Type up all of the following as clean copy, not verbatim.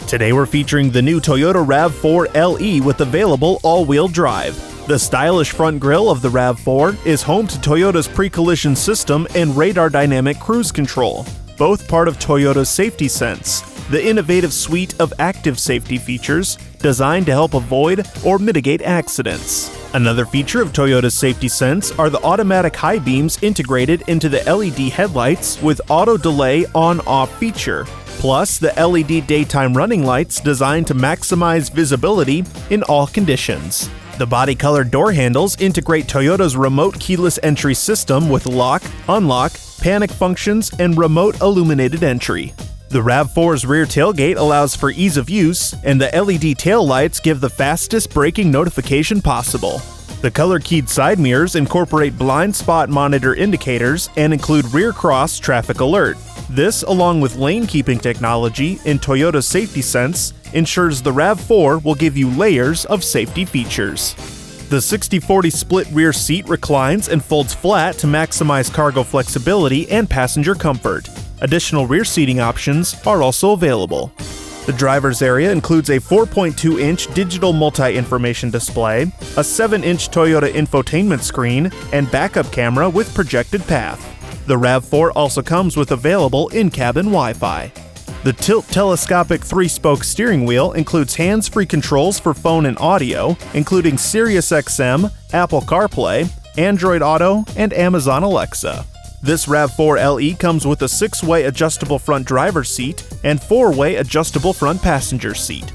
Today we're featuring the new Toyota Rav4 LE with available all-wheel drive. The stylish front grille of the Rav4 is home to Toyota's pre-collision system and radar dynamic cruise control, both part of Toyota's Safety Sense, the innovative suite of active safety features designed to help avoid or mitigate accidents. Another feature of Toyota's Safety Sense are the automatic high beams integrated into the LED headlights with auto delay on-off feature, plus the LED daytime running lights designed to maximize visibility in all conditions. The body-colored door handles integrate Toyota's remote keyless entry system with lock, unlock, panic functions, and remote illuminated entry. The Rav4's rear tailgate allows for ease of use, and the LED tail lights give the fastest braking notification possible. The color-keyed side mirrors incorporate blind spot monitor indicators and include rear cross traffic alert. This, along with lane-keeping technology in Toyota's Safety Sense, ensures the Rav4 will give you layers of safety features. The 60/40 split rear seat reclines and folds flat to maximize cargo flexibility and passenger comfort. Additional rear seating options are also available. The driver's area includes a 4.2-inch digital multi-information display, a 7-inch Toyota infotainment screen, and backup camera with projected path. The Rav4 also comes with available in-cabin Wi-Fi. The tilt telescopic 3-spoke steering wheel includes hands-free controls for phone and audio, including Sirius XM, Apple CarPlay, Android Auto, and Amazon Alexa. This Rav4 LE comes with a 6-way adjustable front driver's seat and 4-way adjustable front passenger seat.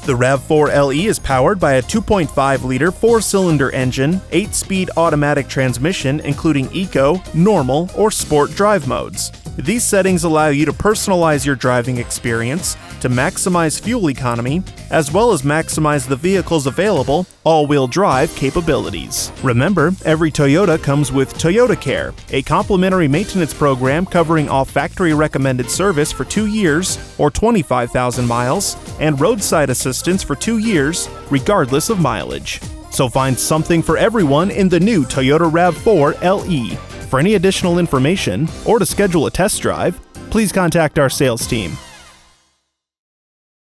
The Rav4 LE is powered by a 2.5-liter 4-cylinder engine, 8-speed automatic transmission including Eco, Normal, or Sport drive modes. These settings allow you to personalize your driving experience to maximize fuel economy, as well as maximize the vehicle's available all-wheel drive capabilities. Remember, every Toyota comes with Toyota Care, a complimentary maintenance program covering all factory-recommended service for 2 years or 25,000 miles, and roadside assistance for 2 years, regardless of mileage. So find something for everyone in the new Toyota Rav4 LE. For any additional information or to schedule a test drive, please contact our sales team.